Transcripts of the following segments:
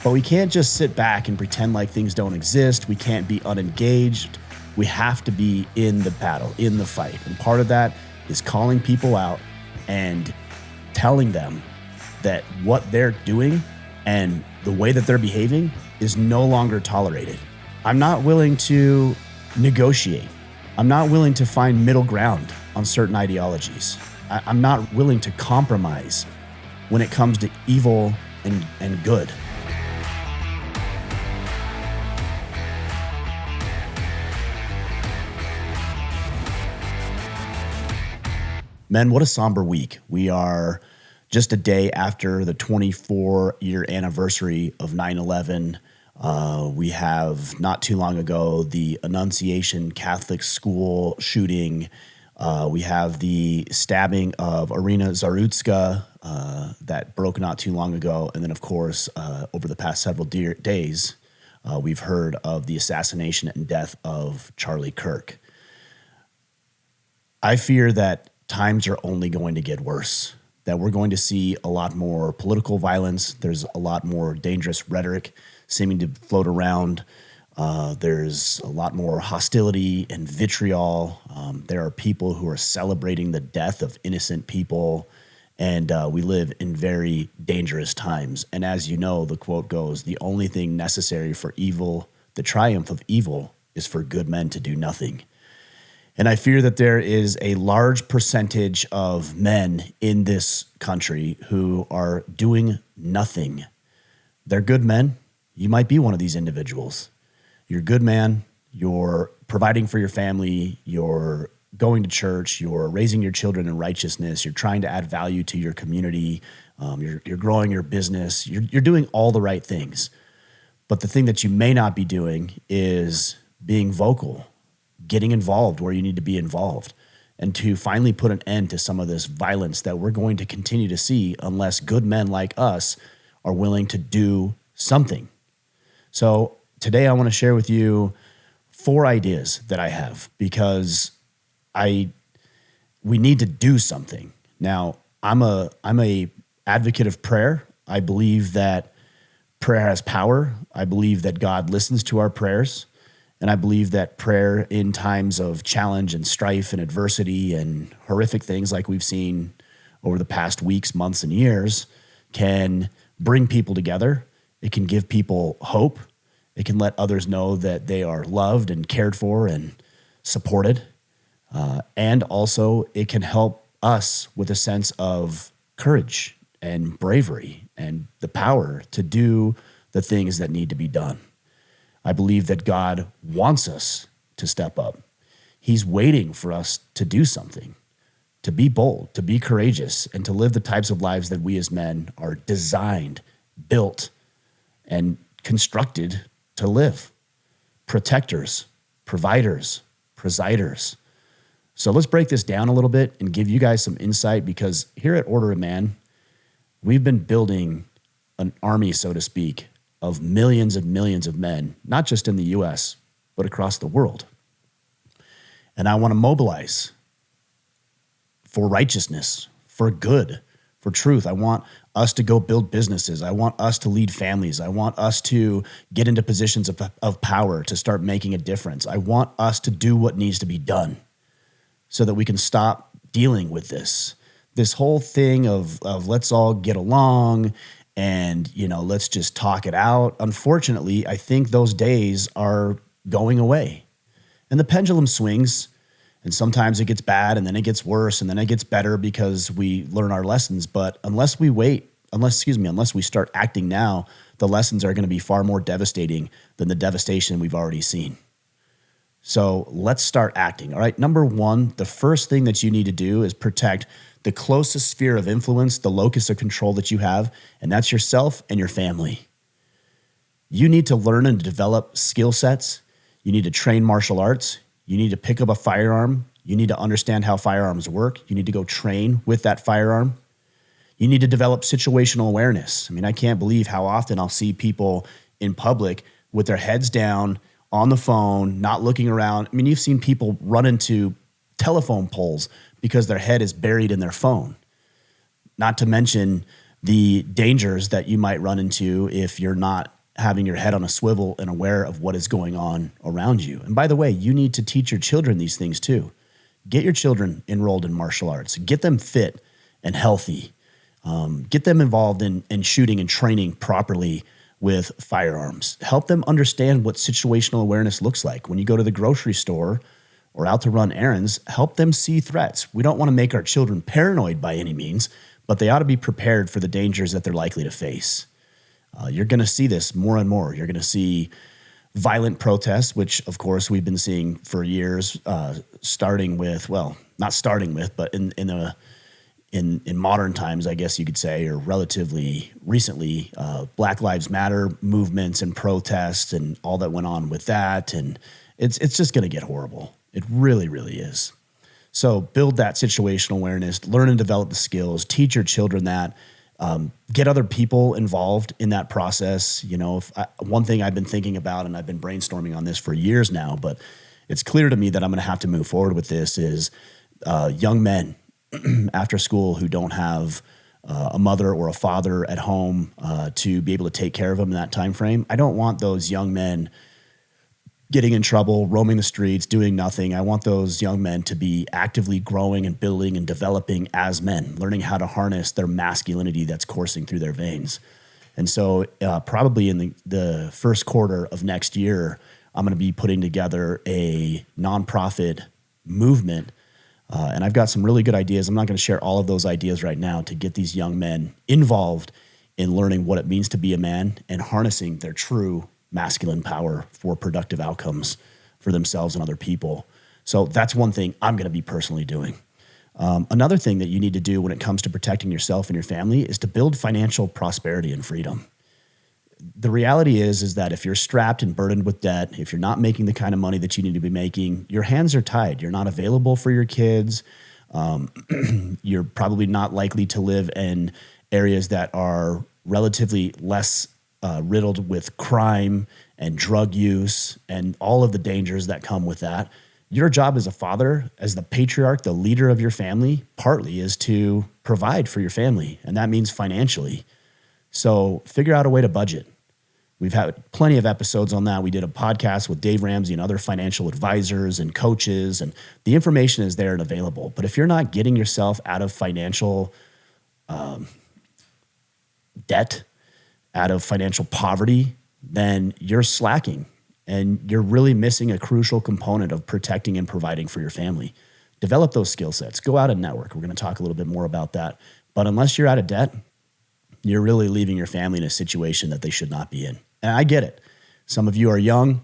But we can't just sit back and pretend like things don't exist. We can't be unengaged. We have to be in the battle, in the fight. And part of that is calling people out and telling them that what they're doing and the way that they're behaving is no longer tolerated. I'm not willing to negotiate. I'm not willing to find middle ground on certain ideologies. I'm not willing to compromise when it comes to evil and good. Men, what a somber week. We are just a day after the 24-year anniversary of 9/11. We have not too long ago the Annunciation Catholic School shooting. We have the stabbing of Irina Zarutska that broke not too long ago. And then, of course, over the past several days, we've heard of the assassination and death of Charlie Kirk. I fear that times are only going to get worse, that we're going to see a lot more political violence. There's a lot more dangerous rhetoric seeming to float around. There's a lot more hostility and vitriol. There are people who are celebrating the death of innocent people, and we live in very dangerous times. And as you know, the quote goes, the only thing necessary for evil, the triumph of evil, is for good men to do nothing. And I fear that there is a large percentage of men in this country who are doing nothing. They're good men. You might be one of these individuals. You're a good man. You're providing for your family. You're going to church. You're raising your children in righteousness. You're trying to add value to your community. You're growing your business. You're doing all the right things. But the thing that you may not be doing is being vocal, getting involved where you need to be involved, and to finally put an end to some of this violence that we're going to continue to see unless good men like us are willing to do something. So today I want to share with you 4 ideas that I have because we need to do something. Now, I'm a advocate of prayer. I believe that prayer has power. I believe that God listens to our prayers. And I believe that prayer in times of challenge and strife and adversity and horrific things like we've seen over the past weeks, months, and years can bring people together. It can give people hope. It can let others know that they are loved and cared for and supported. And also it can help us with a sense of courage and bravery and the power to do the things that need to be done. I believe that God wants us to step up. He's waiting for us to do something, to be bold, to be courageous, and to live the types of lives that we as men are designed, built, and constructed to live. Protectors, providers, presiders. So let's break this down a little bit and give you guys some insight, because here at Order of Man, we've been building an army, so to speak, of millions and millions of men, not just in the U.S., but across the world. And I want to mobilize for righteousness, for good, for truth. I want us to go build businesses. I want us to lead families. I want us to get into positions of power to start making a difference. I want us to do what needs to be done so that we can stop dealing with this whole thing of let's all get along and, let's just talk it out. Unfortunately, I think those days are going away. And the pendulum swings, and sometimes it gets bad, and then it gets worse, and then it gets better because we learn our lessons. But unless we start acting now, the lessons are going to be far more devastating than the devastation we've already seen. So let's start acting. All right. Number 1, the first thing that you need to do is protect the closest sphere of influence, the locus of control that you have, and that's yourself and your family. You need to learn and develop skill sets. You need to train martial arts. You need to pick up a firearm. You need to understand how firearms work. You need to go train with that firearm. You need to develop situational awareness. I can't believe how often I'll see people in public with their heads down on the phone, not looking around. You've seen people run into telephone poles because their head is buried in their phone. Not to mention the dangers that you might run into if you're not having your head on a swivel and aware of what is going on around you. And by the way, you need to teach your children these things too. Get your children enrolled in martial arts. Get them fit and healthy. Get them involved in shooting and training properly with firearms. Help them understand what situational awareness looks like. When you go to the grocery store or out to run errands, help them see threats. We don't want to make our children paranoid by any means, but they ought to be prepared for the dangers that they're likely to face. You're going to see this more and more. You're going to see violent protests, which of course we've been seeing for years, starting with, well, not starting with, but in modern times, I guess you could say, or relatively recently, Black Lives Matter movements and protests and all that went on with that. And it's just going to get horrible. It really, really is. So build that situational awareness, learn and develop the skills, teach your children that, get other people involved in that process. You know, one thing I've been thinking about, and I've been brainstorming on this for years now, but it's clear to me that I'm going to have to move forward with this, is young men after school who don't have a mother or a father at home to be able to take care of them in that time frame. I don't want those young men getting in trouble, roaming the streets, doing nothing. I want those young men to be actively growing and building and developing as men, learning how to harness their masculinity that's coursing through their veins. And so probably in the first quarter of next year, I'm going to be putting together a nonprofit movement. And I've got some really good ideas. I'm not going to share all of those ideas right now, to get these young men involved in learning what it means to be a man and harnessing their true masculine power for productive outcomes for themselves and other people. So that's one thing I'm going to be personally doing. Another thing that you need to do when it comes to protecting yourself and your family is to build financial prosperity and freedom. The reality is that if you're strapped and burdened with debt, if you're not making the kind of money that you need to be making, your hands are tied. You're not available for your kids. You're probably not likely to live in areas that are relatively less riddled with crime and drug use and all of the dangers that come with that. Your job as a father, as the patriarch, the leader of your family, partly is to provide for your family, and that means financially. So figure out a way to budget. We've had plenty of episodes on that. We did a podcast with Dave Ramsey and other financial advisors and coaches, and the information is there and available. But if you're not getting yourself out of financial debt, out of financial poverty, then you're slacking and you're really missing a crucial component of protecting and providing for your family. Develop those skill sets. Go out and network. We're going to talk a little bit more about that. But unless you're out of debt, you're really leaving your family in a situation that they should not be in. And I get it. Some of you are young.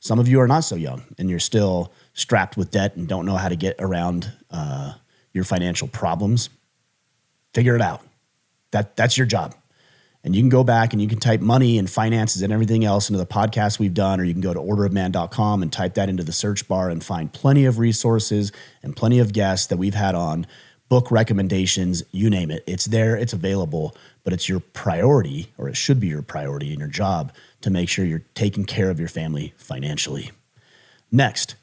Some of you are not so young, and you're still strapped with debt and don't know how to get around your financial problems. Figure it out. That's your job. And you can go back and you can type money and finances and everything else into the podcast we've done, or you can go to orderofman.com and type that into the search bar and find plenty of resources and plenty of guests that we've had on, book recommendations, you name it. It's there, it's available, but it's your priority, or it should be your priority in your job, to make sure you're taking care of your family financially. Next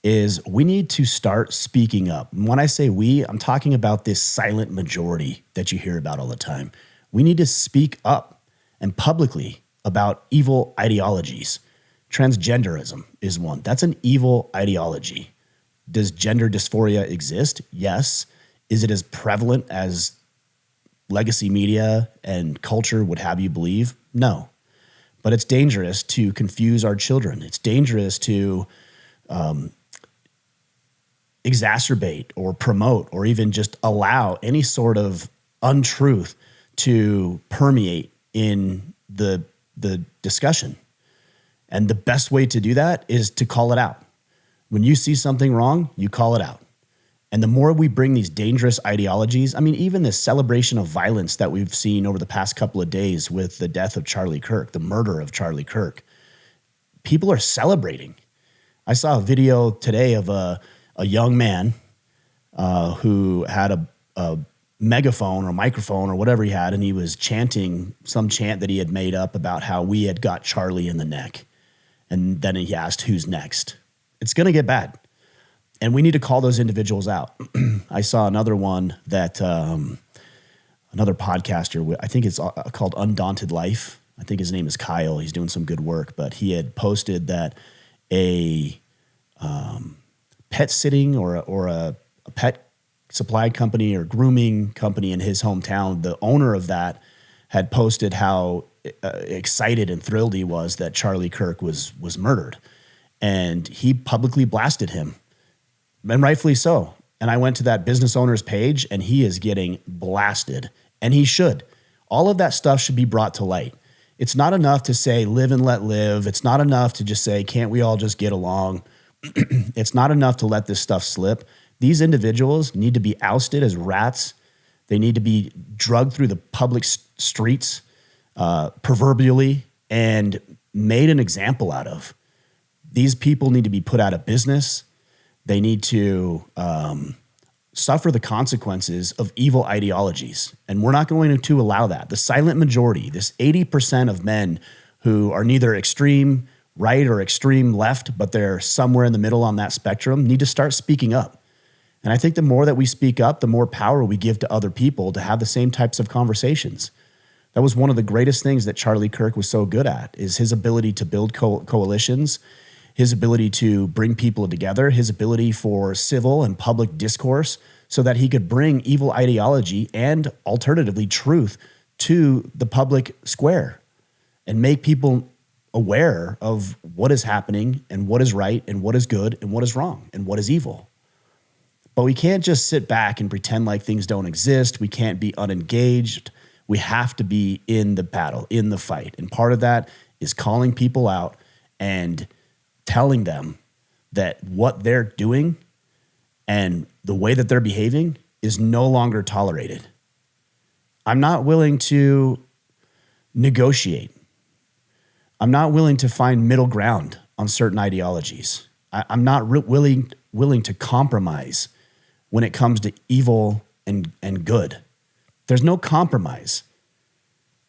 is we need to start speaking up. And when I say we, I'm talking about this silent majority that you hear about all the time. We need to speak up and publicly about evil ideologies. Transgenderism is one. That's an evil ideology. Does gender dysphoria exist? Yes. Is it as prevalent as legacy media and culture would have you believe? No. But it's dangerous to confuse our children. It's dangerous to exacerbate or promote or even just allow any sort of untruth to permeate in the discussion. And the best way to do that is to call it out. When you see something wrong, you call it out. And the more we bring these dangerous ideologies, I mean, even this celebration of violence that we've seen over the past couple of days with the death of Charlie Kirk, the murder of Charlie Kirk, people are celebrating. I saw a video today of a young man who had a megaphone or microphone or whatever he had, and he was chanting some chant that he had made up about how we had got Charlie in the neck. And then he asked, who's next? It's going to get bad. And we need to call those individuals out. I saw another one that another podcaster. I think it's called Undaunted Life. I think his name is Kyle. He's doing some good work, but he had posted that a pet sitting or a pet supply company or grooming company in his hometown, the owner of that had posted how excited and thrilled he was that Charlie Kirk was murdered. And he publicly blasted him, and rightfully so. And I went to that business owner's page, and he is getting blasted, and he should. All of that stuff should be brought to light. It's not enough to say live and let live. It's not enough to just say, can't we all just get along? It's not enough to let this stuff slip. These individuals need to be ousted as rats. They need to be drugged through the public streets, proverbially, and made an example out of. These people need to be put out of business. They need to suffer the consequences of evil ideologies. And we're not going to allow that. The silent majority, this 80% of men who are neither extreme right or extreme left, but they're somewhere in the middle on that spectrum, need to start speaking up. And I think the more that we speak up, the more power we give to other people to have the same types of conversations. That was one of the greatest things that Charlie Kirk was so good at, is his ability to build coalitions, his ability to bring people together, his ability for civil and public discourse so that he could bring evil ideology and alternatively truth to the public square and make people aware of what is happening and what is right and what is good and what is wrong and what is evil. But we can't just sit back and pretend like things don't exist. We can't be unengaged. We have to be in the battle, in the fight. And part of that is calling people out and telling them that what they're doing and the way that they're behaving is no longer tolerated. I'm not willing to negotiate. I'm not willing to find middle ground on certain ideologies. I'm not willing to compromise when it comes to evil and good. There's no compromise.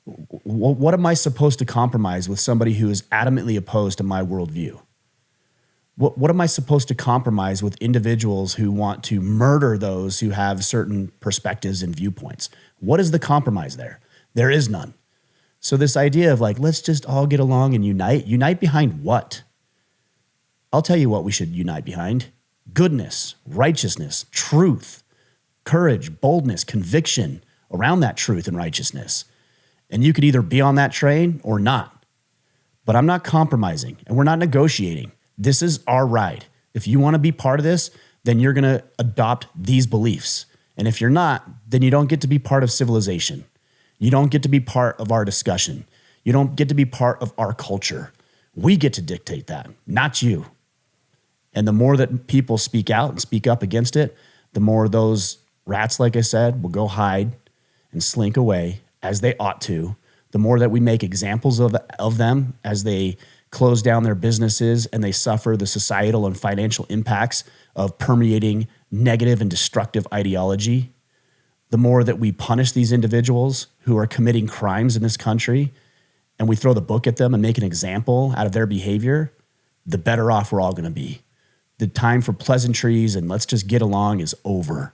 What am I supposed to compromise with somebody who is adamantly opposed to my worldview? What am I supposed to compromise with individuals who want to murder those who have certain perspectives and viewpoints? What is the compromise there? There is none. So this idea of like, let's just all get along and unite behind what? I'll tell you what we should unite behind. Goodness, righteousness, truth, courage, boldness, conviction around that truth and righteousness. And you could either be on that train or not. But I'm not compromising and we're not negotiating. This is our ride. If you want to be part of this, then you're going to adopt these beliefs. And if you're not, then you don't get to be part of civilization. You don't get to be part of our discussion. You don't get to be part of our culture. We get to dictate that, not you. And the more that people speak out and speak up against it, the more those rats, like I said, will go hide and slink away as they ought to. The more that we make examples of them as they close down their businesses and they suffer the societal and financial impacts of permeating negative and destructive ideology, the more that we punish these individuals who are committing crimes in this country and we throw the book at them and make an example out of their behavior, the better off we're all going to be. The time for pleasantries and let's just get along is over.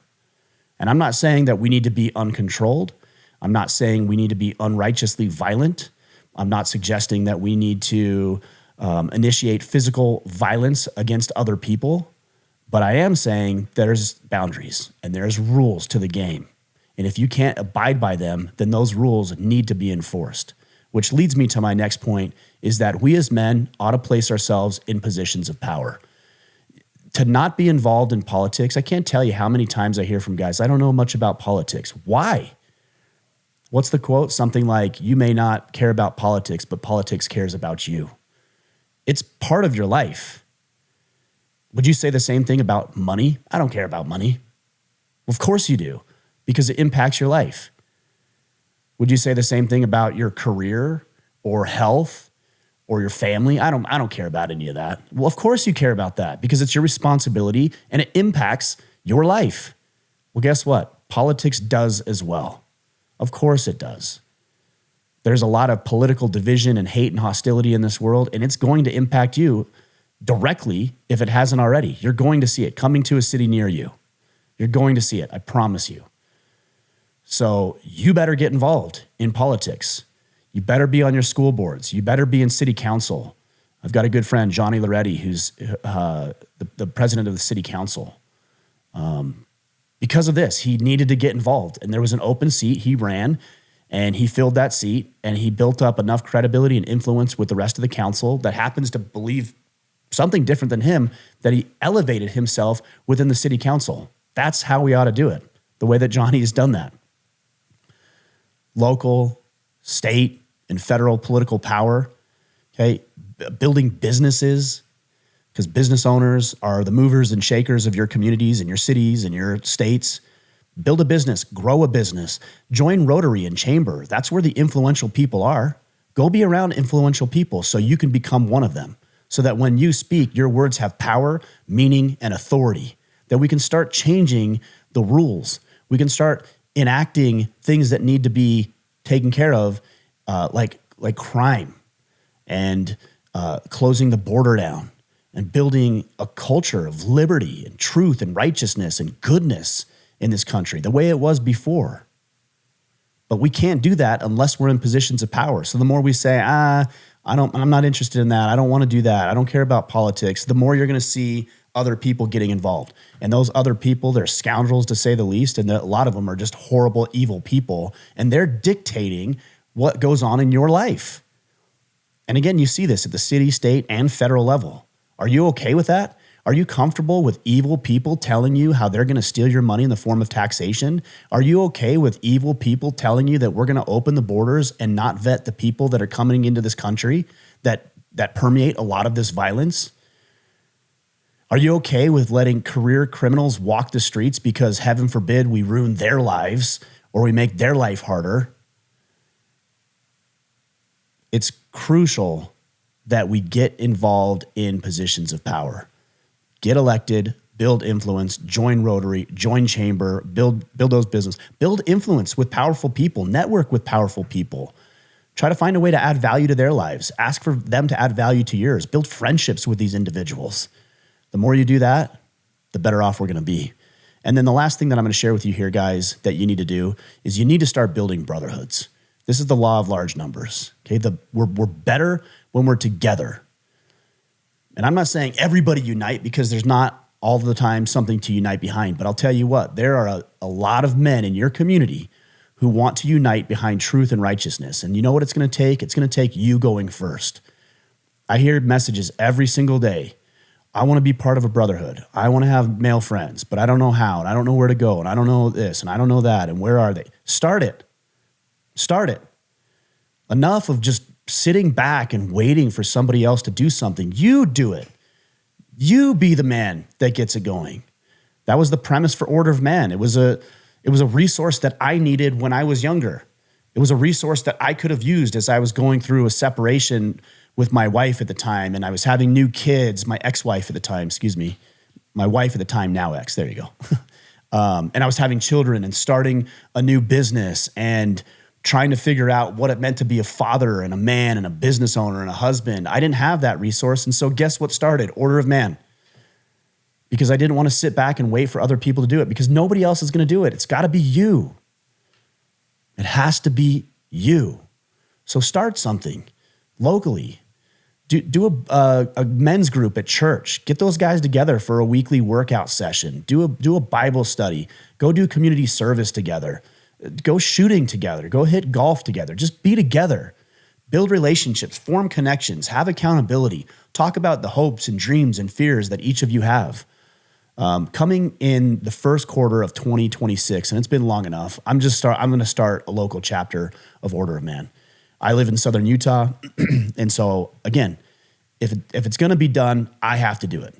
And I'm not saying that we need to be uncontrolled. I'm not saying we need to be unrighteously violent. I'm not suggesting that we need to initiate physical violence against other people. But I am saying there's boundaries and there's rules to the game. And if you can't abide by them, then those rules need to be enforced. Which leads me to my next point, is that we as men ought to place ourselves in positions of power. To not be involved in politics, I can't tell you how many times I hear from guys, I don't know much about politics. Why? What's the quote? Something like, you may not care about politics, but politics cares about you. It's part of your life. Would you say the same thing about money? I don't care about money. Of course you do, because it impacts your life. Would you say the same thing about your career or health or your family? I don't care about any of that. Well, of course you care about that because it's your responsibility and it impacts your life. Well, guess what? Politics does as well. Of course it does. There's a lot of political division and hate and hostility in this world, and it's going to impact you directly if it hasn't already. You're going to see it coming to a city near you. You're going to see it, I promise you. So you better get involved in politics. You better be on your school boards. You better be in city council. I've got a good friend, Johnny Loretti, who's the president of the city council. Because of this, he needed to get involved. And there was an open seat. He ran and he filled that seat and he built up enough credibility and influence with the rest of the council that happens to believe something different than him, that he elevated himself within the city council. That's how we ought to do it, the way that Johnny has done that. Local, state, and federal political power, okay, building businesses, because business owners are the movers and shakers of your communities and your cities and your states. Build a business, grow a business, join Rotary and Chamber. That's where the influential people are. Go be around influential people so you can become one of them, so that when you speak, your words have power, meaning, and authority, that we can start changing the rules. We can start enacting things that need to be taken care of, like crime and closing the border down and building a culture of liberty and truth and righteousness and goodness in this country, the way it was before. But we can't do that unless we're in positions of power. So the more we say, I'm not interested in that, I don't want to do that, I don't care about politics, the more you're going to see other people getting involved. And those other people, they're scoundrels to say the least, and a lot of them are just horrible, evil people, and they're dictating what goes on in your life. And again, you see this at the city, state, and federal level. Are you okay with that? Are you comfortable with evil people telling you how they're going to steal your money in the form of taxation? Are you okay with evil people telling you that we're going to open the borders and not vet the people that are coming into this country that permeate a lot of this violence? Are you okay with letting career criminals walk the streets because, heaven forbid, we ruin their lives or we make their life harder? It's crucial that we get involved in positions of power. Get elected, build influence, join Rotary, join Chamber, build those businesses, build influence with powerful people, network with powerful people. Try to find a way to add value to their lives. Ask for them to add value to yours. Build friendships with these individuals. The more you do that, the better off we're going to be. And then the last thing that I'm going to share with you here, guys, that you need to do is you need to start building brotherhoods. This is the law of large numbers. Okay, we're better when we're together. And I'm not saying everybody unite, because there's not all the time something to unite behind. But I'll tell you what, there are a lot of men in your community who want to unite behind truth and righteousness. And you know what it's going to take? It's going to take you going first. I hear messages every single day. I want to be part of a brotherhood. I want to have male friends, but I don't know how, and I don't know where to go, and I don't know this, and I don't know that, and where are they? Start it. Start it. Enough of just sitting back and waiting for somebody else to do something. You do it. You be the man that gets it going. That was the premise for Order of Man. It was a resource that I needed when I was younger. It was a resource that I could have used as I was going through a separation with my wife at the time, and I was having new kids, my ex-wife at the time, my wife at the time, now ex, there you go. And I was having children and starting a new business and trying to figure out what it meant to be a father and a man and a business owner and a husband. I didn't have that resource, and so guess what started? Order of Man. Because I didn't want to sit back and wait for other people to do it, because nobody else is going to do it. It's got to be you. It has to be you. So start something locally. Do a men's group at church. Get those guys together for a weekly workout session. Do a Bible study. Go do community service together. Go shooting together. Go hit golf together. Just be together. Build relationships. Form connections. Have accountability. Talk about the hopes and dreams and fears that each of you have. Coming in the first quarter of 2026, and it's been long enough, I'm going to start a local chapter of Order of Man. I live in southern Utah, and so, again, if it's going to be done, I have to do it.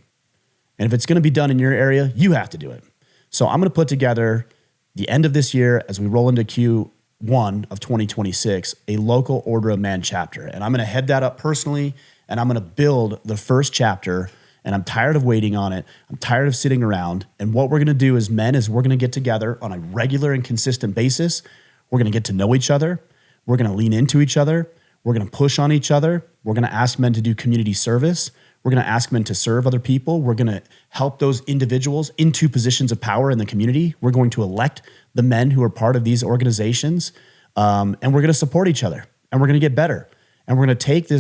And if it's going to be done in your area, you have to do it. So I'm going to put together, the end of this year, as we roll into Q1 of 2026, a local Order of Man chapter. And I'm going to head that up personally, and I'm going to build the first chapter, and I'm tired of waiting on it. I'm tired of sitting around. And what we're going to do as men is we're going to get together on a regular and consistent basis. We're going to get to know each other. We're going to lean into each other. We're going to push on each other. We're going to ask men to do community service. We're going to ask men to serve other people. We're going to help those individuals into positions of power in the community. We're going to elect the men who are part of these organizations. And we're going to support each other. And we're going to get better. And we're going to take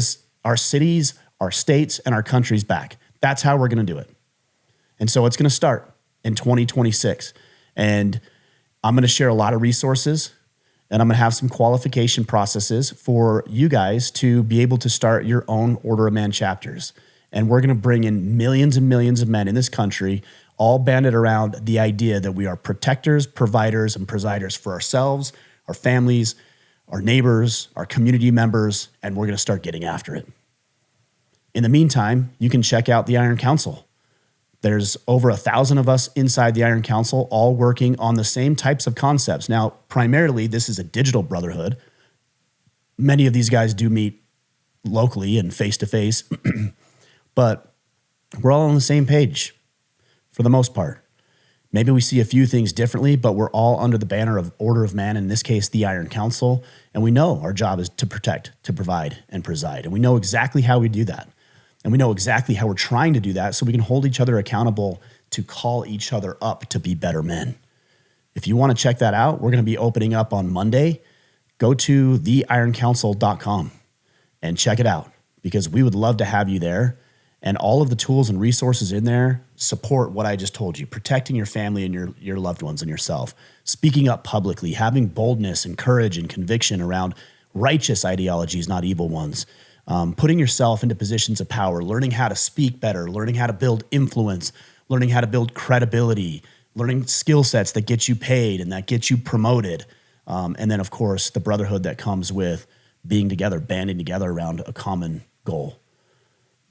our cities, our states, and our countries back. That's how we're going to do it. And so it's going to start in 2026. And I'm going to share a lot of resources. And I'm going to have some qualification processes for you guys to be able to start your own Order of Man chapters. And we're going to bring in millions and millions of men in this country, all banded around the idea that we are protectors, providers, and presiders for ourselves, our families, our neighbors, our community members, and we're going to start getting after it. In the meantime, you can check out the Iron Council. There's over 1,000 of us inside the Iron Council, all working on the same types of concepts. Now, primarily, this is a digital brotherhood. Many of these guys do meet locally and face-to-face, but we're all on the same page for the most part. Maybe we see a few things differently, but we're all under the banner of Order of Man, in this case, the Iron Council, and we know our job is to protect, to provide, and preside, and we know exactly how we do that. And we know exactly how we're trying to do that so we can hold each other accountable to call each other up to be better men. If you want to check that out, we're going to be opening up on Monday. Go to theironcouncil.com and check it out because we would love to have you there. And all of the tools and resources in there support what I just told you, protecting your family and your loved ones and yourself, speaking up publicly, having boldness and courage and conviction around righteous ideologies, not evil ones. Putting yourself into positions of power, learning how to speak better, learning how to build influence, learning how to build credibility, learning skill sets that get you paid and that get you promoted. And then, of course, the brotherhood that comes with being together, banding together around a common goal.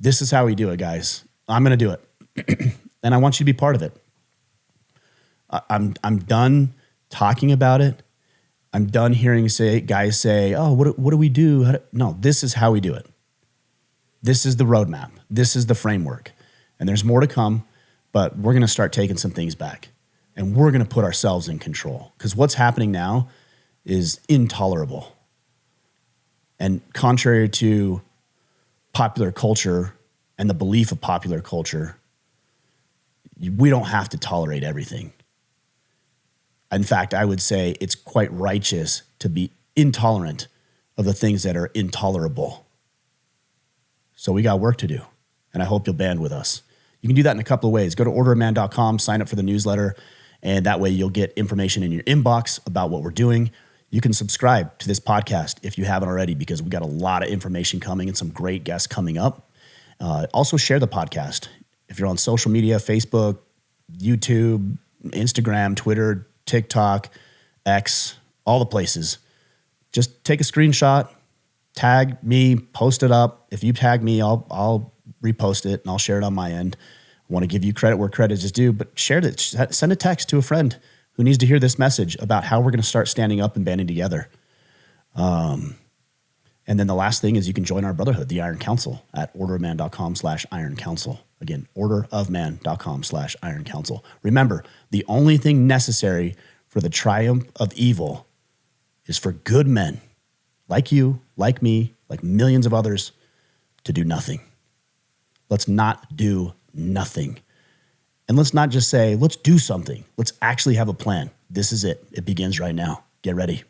This is how we do it, guys. I'm going to do it. And I want you to be part of it. I'm done talking about it. I'm done hearing guys say, oh, what do we do? No, this is how we do it. This is the roadmap. This is the framework. And there's more to come, but we're going to start taking some things back. And we're going to put ourselves in control. Because what's happening now is intolerable. And contrary to popular culture and the belief of popular culture, we don't have to tolerate everything. In fact, I would say it's quite righteous to be intolerant of the things that are intolerable. So we got work to do, and I hope you'll band with us. You can do that in a couple of ways. Go to orderofman.com, sign up for the newsletter, and that way you'll get information in your inbox about what we're doing. You can subscribe to this podcast if you haven't already because we got a lot of information coming and some great guests coming up. Also share the podcast. If you're on social media, Facebook, YouTube, Instagram, Twitter, TikTok, X, all the places. Just take a screenshot, tag me, post it up. If you tag me, I'll repost it and I'll share it on my end. I want to give you credit where credit is due, but share it. Send a text to a friend who needs to hear this message about how we're going to start standing up and banding together. And then the last thing is you can join our brotherhood, the Iron Council, at orderofman.com/Iron Council. Again, orderofman.com/Iron Council. Remember, the only thing necessary for the triumph of evil is for good men like you, like me, like millions of others to do nothing. Let's not do nothing. And let's not just say, let's do something. Let's actually have a plan. This is it. It begins right now. Get ready.